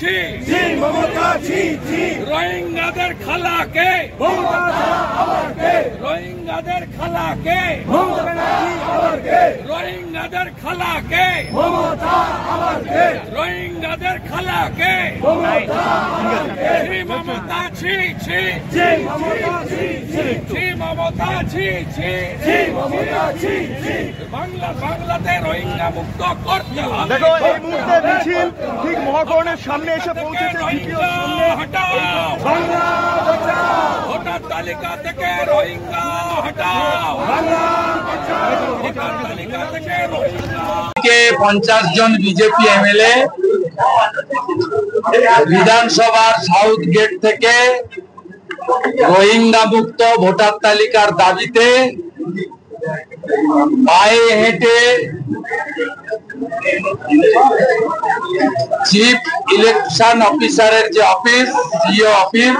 ছি ছি মমতা ছি ছি রোহিঙ্গাদের খালাকে মমতা আমাকে রোহিঙ্গাদের খালাকে মমতা ব্যানার্জি আমাকে রোহিঙ্গাদের খালাকে মমতা আমাকে রোহিঙ্গাদের খালাকে মমতা আমাকে ছি মমতা ছি ছি ছি মমতা ছি ছি ছি মমতা ছি ছি ছি মমতা ছি ছি বাংলাতে রোহিঙ্গা মুক্ত করতে হবে। দেখো এই মুহূর্তে মিছিল ঠিক মহাকরণের সামনে এসে পৌঁছেছে। রোহিঙ্গা হটাও, বাংলা বাঁচাও ভোটার তালিকা থেকে রোহিঙ্গা হটাও, বাংলা বাঁচাও ভোটার তালিকা থেকে রোহিঙ্গা। 50 জন বিজেপি এমএলএ বিধানসভার সাউথ গেট থেকে রোহিঙ্গা মুক্ত ভোটার তালিকার দাবিতে পায়ে হেঁটে চিফ ইলেকশন অফিসারের যে অফিস সিও অফিস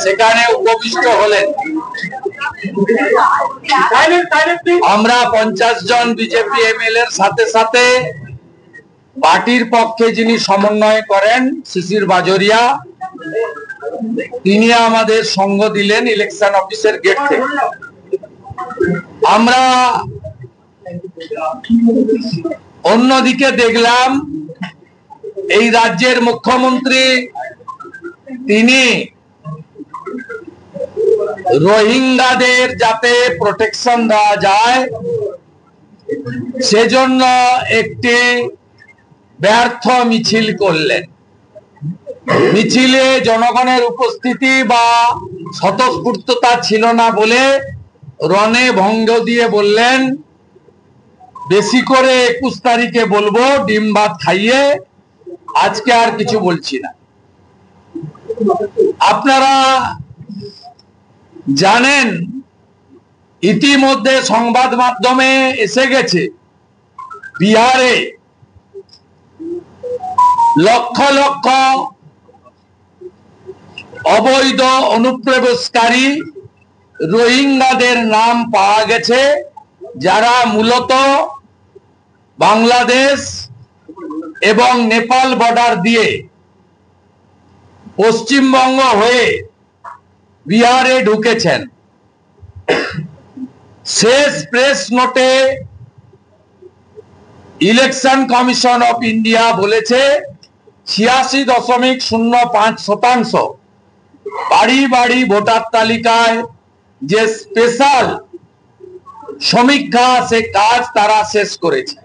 সেখানে উপবিষ্ট হলেন। আমরা 50 জন বিজেপি এমএলএ এর সাথে সাথে পার্টির পক্ষে যিনি সমন্বয় করেন শিশির বাজরিয়া, তিনি আমাদের সঙ্গ দিলেন ইলেকশন অফিসের গেট থেকে। আমরা অন্যদিকে দেখলাম এই রাজ্যের মুখ্যমন্ত্রী তিনি রোহিঙ্গাদের যাতে প্রোটেকশন দেওয়া যায় সেজন্য একটি ব্যর্থ মিছিল করলেন। মিছিলে জনগণের উপস্থিতি বা স্বতঃস্ফূর্ততা ছিল না বলে রণে ভঙ্গ দিয়ে বললেন, বেশি করে 21 তারিখে বলবো, ডিম ভাত খাইয়ে, আজকে আর কিছু বলছি না। আপনারা জানেন ইতিমধ্যে সংবাদ মাধ্যমে এসে গেছে বিহারে লক্ষ লক্ষ অবৈধ অনুপ্রবেশকারী রোহিঙ্গাদের নাম পাওয়া গেছে, যারা মূলত বাংলাদেশ এবং নেপাল বর্ডার দিয়ে পশ্চিমবঙ্গ হয়ে বিহারে ঢুকেছেন। শেষ প্রেস নোটে ইলেকশন কমিশন অফ ইন্ডিয়া বলেছে 86.05% বাড়ি বাড়ি ভোটার তালিকায় যে স্পেশাল সমীক্ষা সে কাজ তারা শেষ করেছে।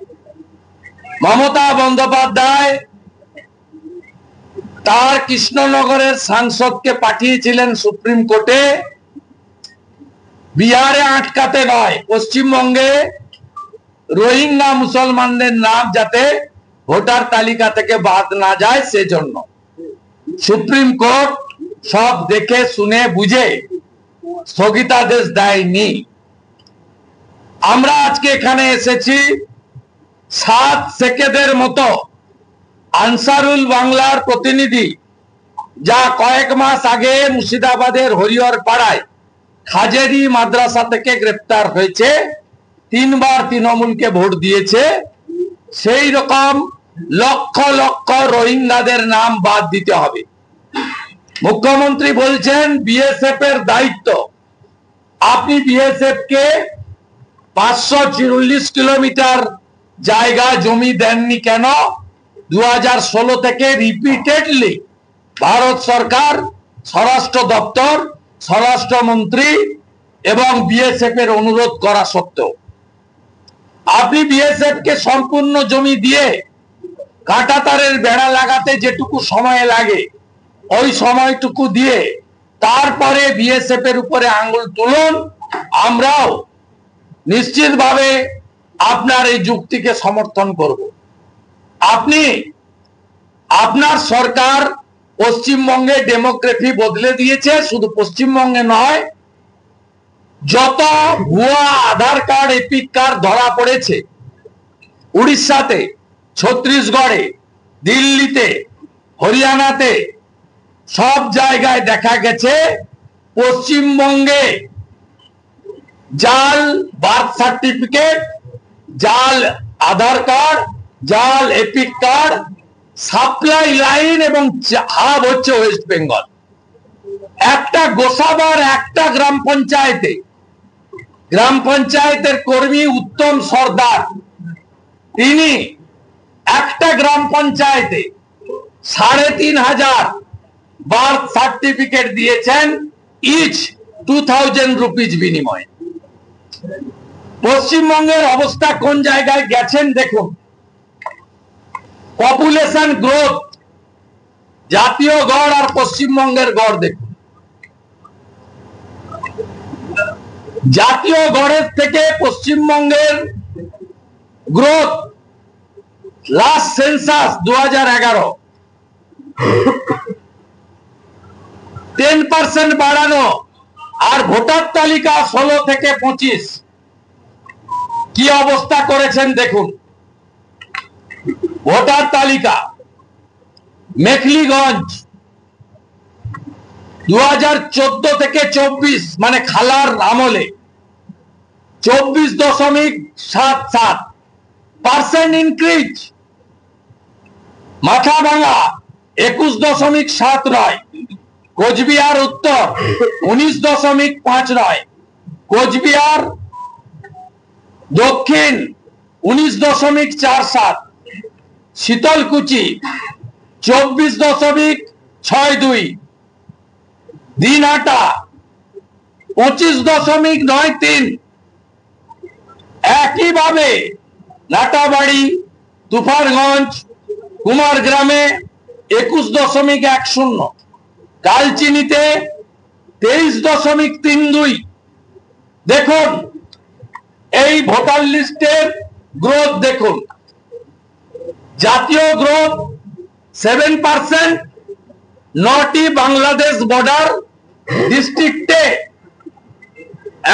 মমতা বন্দ্যোপাধ্যায় তার কৃষ্ণনগরের সাংসদকে পাঠিয়েছিলেন সুপ্রিম কোর্টে, বিহারে আটকাতে নয়, পশ্চিমবঙ্গে রোহিঙ্গা মুসলমানদের নাম যাতে ভোটার তালিকা থেকে বাদ না যায় সেজন্য। সুপ্রিম কোর্ট সব দেখে শুনে বুঝে স্থগিতাদেশ দেয়নি। আমরা আজকে এখানে এসেছি 7 সেকেন্ডের মতো আনসারুল বাংলার প্রতিনিধি, যা কয়েক মাস আগে মুর্শিদাবাদের হরিহর পাড়ায় খাজেরি মাদ্রাসা থেকে গ্রেফতার হয়েছে, 3 বার তৃণমূলকে ভোট দিয়েছে, সেই রকম লক্ষ লক্ষ রোহিঙ্গাদের নাম বাদ দিতে হবে। মুখ্যমন্ত্রী বলছেন বিএসএফ এর দায়িত্ব। আপনি বিএসএফ কে 540 কিলোমিটার জায়গা জমি দেননি কেন? 2016 থেকে রিপিটেডলি ভারত সরকার, স্বরাষ্ট্র দপ্তর, স্বরাষ্ট্রমন্ত্রী এবং বিএসএফ এর অনুরোধ করা সত্ত্বেও আপনি বিএসএফ কে সম্পূর্ণ জমি দিয়ে কাঁটাতারের বেড়া লাগাতে যেটুকু সময় লাগে ওই সময়টুকু দিয়ে তারপরে বিএসএফ এর উপরে আঙ্গুল তুলুন। আমরাও নিশ্চিতভাবে আপনার এই যুক্তিকে সমর্থন করব। আপনি আপনার সরকার পশ্চিমবঙ্গে ডেমোগ্রাফি বদলে দিয়েছে, শুধু পশ্চিমবঙ্গে নয়, যত ভুয়া আধার কার্ড এপিক কার্ড ধরা পড়েছে উড়িষ্যাতে, ছত্তিশগড়ে, দিল্লিতে, হরিয়ানাতে, সব জায়গায় দেখা গেছে পশ্চিমবঙ্গে জাল বার্থ সার্টিফিকেট, জাল আধার কার্ড, জাল এপিক কার্ড সাপ্লাই লাইন এবং হাব হচ্ছে ওয়েস্ট বেঙ্গল। একটা গোসাবার একটা গ্রাম পঞ্চায়েতের কর্মী উত্তম সর্দার, তিনি একটা গ্রাম পঞ্চায়েতে 3500 বার্থ সার্টিফিকেট দিয়েছেন, ইচ 2000 রুপিজ বিনিময়ে। পশ্চিমবঙ্গের অবস্থা কোন জায়গায় গেছেন দেখুন। পপুলেশন গ্রোথ, জাতীয় গড় আর পশ্চিমবঙ্গের গড় দেখুন। জাতীয় গড়ের থেকে পশ্চিমবঙ্গের গ্রোথ লাস্ট সেন্সাস 2011 10% বাড়ানো, আর ভোটার তালিকা 16 থেকে 25 কি অবস্থা করেছেন দেখুন। ভোটার তালিকা মেখলিগঞ্জ 2014 থেকে 24 মানে খালার আমলে 24.77% ইনক্রিজ। মাথাভাঙা 21.79, কোচবিহার উত্তর 19.59, কোচবিহার দক্ষিণ 19.47, শীতলকুচি 24.62, দিনহাটা 25.93, একইভাবে নাটাবাড়ি, তুফানগঞ্জ, কুমারগ্রামে 21.10, কালচিনিতে 23.32। দেখুন এই ভোটার লিস্টের গ্রোথ দেখুন। জাতীয় গ্রোথ 7%, 9টি বাংলাদেশ বর্ডার ডিস্ট্রিক্টে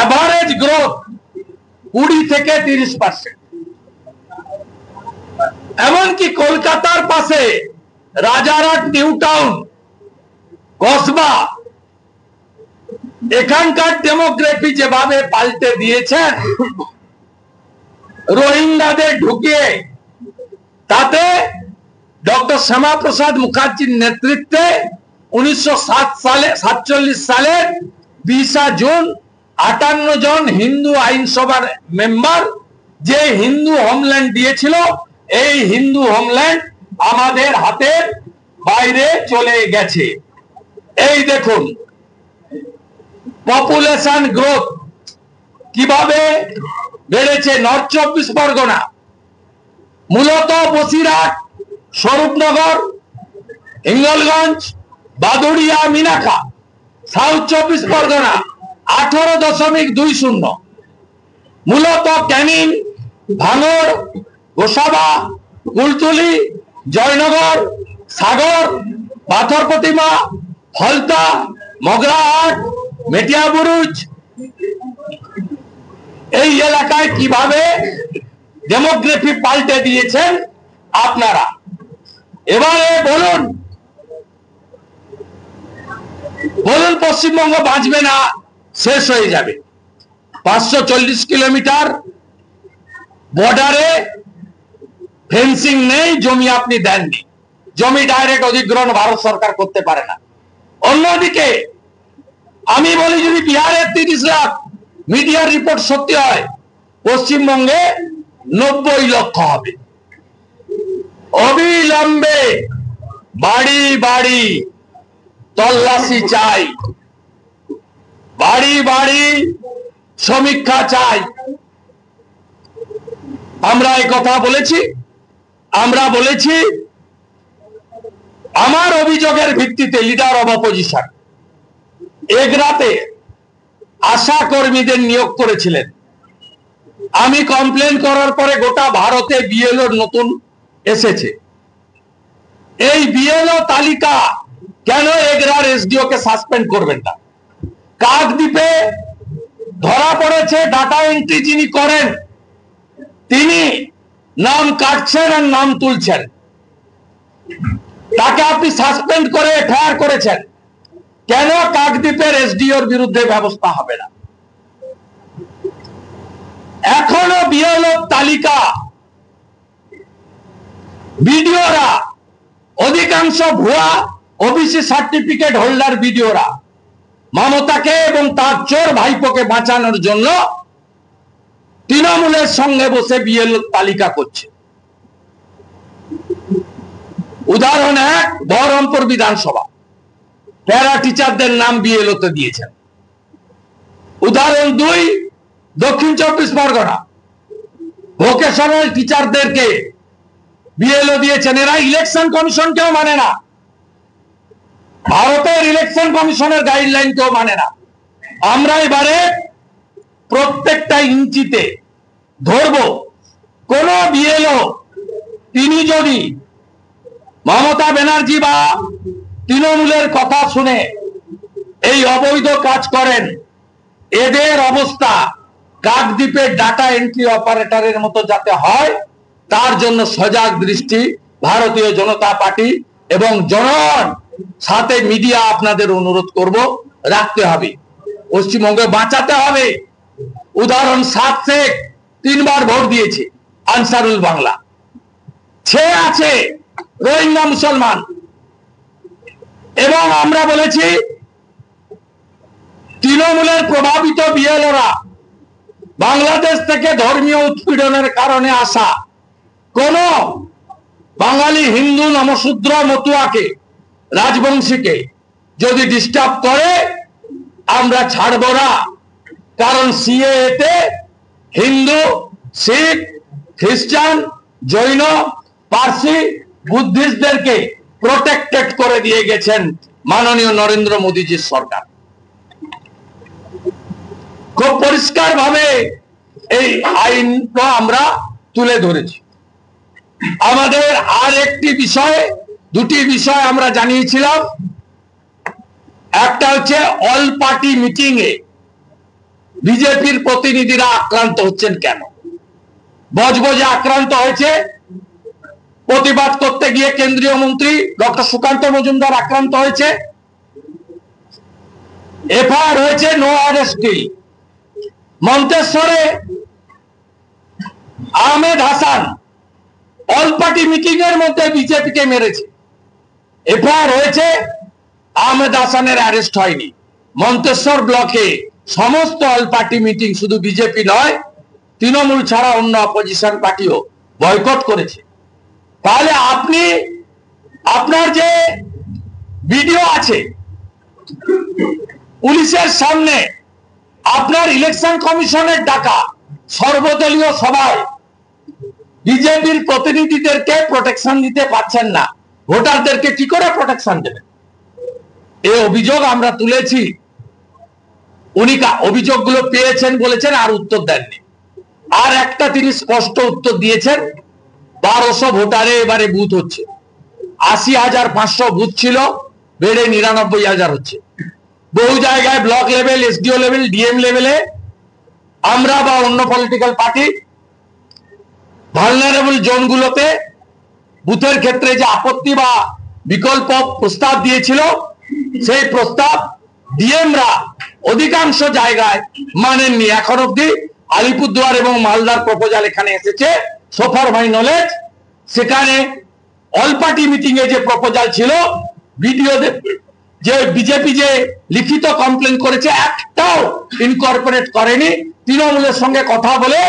এভারেজ গ্রোথ 20 থেকে 30%। এমনকি কলকাতার পাশে রাজারহাট, নিউ টাউন, কসবা, এখানকার ডেমোগ্রাফি যেভাবে পাল্টে দিয়েছেন রোহিঙ্গাদের ঢুকিয়ে, তাতে ডক্টর শ্যামাপ্রসাদ মুখার্জির নেতৃত্বে 1947 সালের 20 জুন 58 জন হিন্দু আইনসভার মেম্বার যে হিন্দু হোমল্যান্ড দিয়েছিল, এই হিন্দু হোমল্যান্ড আমাদের হাতের বাইরে চলে গেছে। এই দেখুন পপুলেশন গ্রোথ কিভাবে বেড়েছে। নর্থ 24 পরগনা মূলত বসিরহাট, স্বরূপনগর, হিঙ্গলগঞ্জ, বাদুড়িয়া, মিনাখা। সাউথ 24 পরগনা 18.20, মূলত ক্যানিং, ভাঙড়, গোসাবা, কুলতলি, জয়নগর, সাগর, পাথর প্রতিমা, ফলতা, মগরাহাট, মেটিয়াবুরুজ। এই এলাকায় কিভাবে ডেমোগ্রাফি পাল্টে দিয়েছেন আপনারা। এবারে বলুন পশ্চিমবঙ্গ বাঁচবে না, শেষ হয়ে যাবে। 540 কিলোমিটার বর্ডারে ফেন্সিং নেই, জমি আপনি দেননি, জমি ডাইরেক্ট অধিগ্রহণ ভারত সরকার করতে পারে না। অন্যদিকে আমি বলি যদি বিহারে 30 লাখ, মিডিয়ার রিপোর্ট সত্যি হয়, পশ্চিমবঙ্গে 90 লক্ষ হবে। অবিলম্বে বাড়ি বাড়ি তল্লাশি চাই, বাড়ি বাড়ি সমীক্ষা চাই। আমরা এই কথা বলেছি, আমরা বলেছি আমার অভিযোগের ভিত্তিতে লিডার অব অপোজিশন এগরাতে আশা কর্মীদের নিয়োগ করেছিলেন। আমি কমপ্লেন করার পরে গোটা ভারতে বিএলও নতুন এসেছে। এই বিএলও তালিকা কেন এগরার এসডিও কে সাসপেন্ড করবেন না? কাকদ্বীপে ধরা পড়েছে ডাটা এন্ট্রি যিনি করেন, তিনি নাম কাটছেন আর নাম তুলছেন, তাকে আপনি সাসপেন্ড করে এফআইআর করেছেন। কেন কাকদ্বীপের এসডিওর বিরুদ্ধে ব্যবস্থা হবে না? এখনো বিএলও তালিকা বিডিওরা অধিকাংশ ভুয়া ওবিসি সার্টিফিকেট হোল্ডার বিডিওরা মমতাকে এবং তার চোর ভাইপোকে বাঁচানোর জন্য তৃণমূলের সঙ্গে বসে বিএলও তালিকা করছে। উদাহরণ 1, বহরমপুর বিধানসভা প্যারা টিচারদের নাম বিএলওতে দিয়েছেন। উদাহরণ 2, দক্ষিণ 24 পরগনা ভোকেশনাল টিচারদেরকে বিএলও দিয়েছেন। এরা ইলেকশন কমিশনকেও মানে না, ভারতের ইলেকশন কমিশনের গাইডলাইন কেউ মানে না। আমরা এবারে প্রত্যেকটা ইঞ্চিতে ধরব। কোন বিএলও তিনি যদি মমতা ব্যানার্জি বা তৃণমূলের কথা শুনে এই অবৈধ কাজ করেন, এদের অবস্থা কাকদ্বীপের ডাটা এন্ট্রি অপারেটরের মতো যাতে হয়, তার জন্য সজাগ দৃষ্টি ভারতীয় জনতা পার্টি এবং জনগণ সাথে মিডিয়া আপনাদের অনুরোধ করব রাখতে হবে। পশ্চিমবঙ্গে বাঁচাতে হবে। উদাহরণ 7 শেখ 3 বার ভোট দিয়েছে আনসারুল বাংলা, সে আছে রোহিঙ্গা মুসলমান। এবং আমরা বলেছি তৃণমূলের প্রভাবিত বিএলওরা বাংলাদেশ থেকে ধর্মীয় উৎপীড়নের কারণে আসা কোন বাঙালি হিন্দু নমশূদ্র মতুয়াকে রাজবংশীকে যদি ডিস্টার্ব করে আমরা ছাড়ব না। কারণ সিএএতে হিন্দু, শিখ, খ্রিস্টান, জৈন, পার্সি, বুদ্ধিস্টদেরকে প্রোটেক্টেড করে দিয়ে গেছেন মাননীয় নরেন্দ্র মোদীজির সরকার। খুব পরিষ্কার ভাবে এই আইনটা আমরা তুলে ধরেছি। আমাদের আর একটি বিষয়, 2টি বিষয় আমরা জানিয়েছিলাম। একটা হচ্ছে অল পার্টি মিটিং এ বিজেপির প্রতিনিধিরা আক্রান্ত হচ্ছেন কেন। বজবজে আক্রান্ত হয়েছে, প্রতিবাদ করতে গিয়ে কেন্দ্রীয় মন্ত্রী ডক্টর সুকান্ত মজুমদার আক্রান্ত হয়েছে, এফআইআর হয়েছে, নো অ্যারেস্ট। মন্তেশ্বরে Ahmed Hasan all party meeting এর মধ্যে বিজেপিকে মেরেছে, এফআইআর হয়েছে, আহমেদ হাসানের অ্যারেস্ট হয়নি। মন্তেশ্বর ব্লকে সমস্ত অল পার্টি মিটিং, শুধু বিজেপি নয়, তৃণমূল ছাড়া অন্য অপোজিশন পার্টিও বয়কট করেছে। তাহলে আপনি আপনার যে ভিডিও আছে পুলিশের সামনে, আপনার ইলেকশন কমিশনের ডাকা সর্বদলীয় সভায় বিজেপির প্রতিনিধিদেরকে প্রোটেকশন দিতে পারছেন না, ভোটারদেরকে কি করে প্রোটেকশন দেবেন? এই অভিযোগ আমরা তুলেছি। উনি অভিযোগগুলো পেয়েছেন বলেছেন, আর উত্তর দেননি। আর একটা তিনি স্পষ্ট উত্তর দিয়েছেন, 1200 ভোটারে এবারে বুথ হচ্ছে। 80,500 বুথ ছিল, বেড়ে 99,000 হচ্ছে। বহু জায়গায় block level, SDO level, DM লেভেলে আমরা বা অন্য পলিটিক্যাল পার্টি ভালনারেবল জোনগুলোতে বুথের ক্ষেত্রে যে আপত্তি বা বিকল্প প্রস্তাব দিয়েছিল, সেই প্রস্তাব ডিএমরা অধিকাংশ জায়গায় মানেননি। এখন অব্দি আলিপুরদুয়ার এবং মালদার প্রপোজাল এখানে এসেছে, সোফার মাই নলেজ। সেখানে অল পার্টি মিটিং এ যে প্রপোজাল ছিল, ভিডিও যে বিজেপি যে লিখিত কমপ্লেন করেছে, একটাও ইনকর্পোরেট করেনি। তৃণমূলের সঙ্গে কথা বলে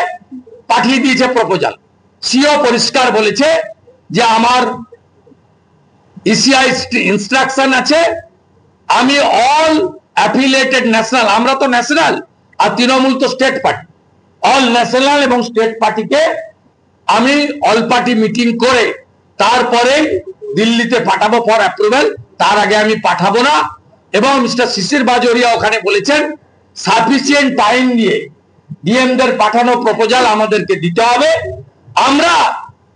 পাঠিয়ে দিয়েছে প্রপোজাল। সিও পরিষ্কার বলেছে যে আমার ইসিআই ইনস্ট্রাকশন আছে, আমি অল অ্যাফিলিয়েটেড ন্যাশনাল, আমরা তো ন্যাশনাল আর তৃণমূল তো স্টেট পার্টি, অল ন্যাশনাল এবং স্টেট পার্টিকে আমি অল পার্টি মিটিং করে তারপরে দিল্লিতে পাঠাবো ফর অ্যাপ্রুভাল, তার আগে আমি পাঠাবো না। এবং মিস্টার শিশির বাজোরিয়া ওখানে বলেছেন সাফিসিয়েন্ট টাইম দিয়ে ডিএমদের পাঠানো প্রপোজাল আমাদেরকে দিতে হবে। আমরা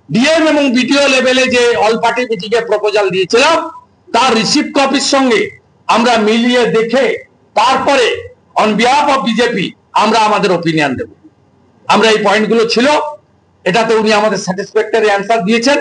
ডিএম এবং বিডিও লেভেলে যে অল পার্টি মিটিং এর প্রপোজাল দিয়েছিলাম, তার রিসিপ্ট কপির সঙ্গে আমরা মিলিয়ে দেখে তারপরে অন বিহাফ অফ বিজেপি আমরা আমাদের ওপিনিয়ন দেব। আমরা এই পয়েন্টগুলো ছিল, এটাতে উনি আমাদের স্যাটিসফ্যাক্টরি অ্যান্সার দিয়েছেন।